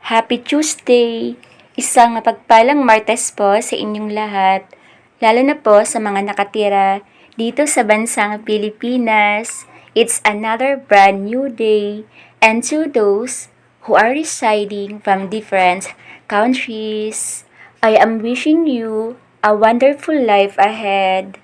Happy Tuesday! Isang mapagpalang Martes po sa inyong lahat, lalo na po sa mga nakatira dito sa bansang Pilipinas. It's another brand new day, and to those who are residing from different countries, I am wishing you a wonderful life ahead.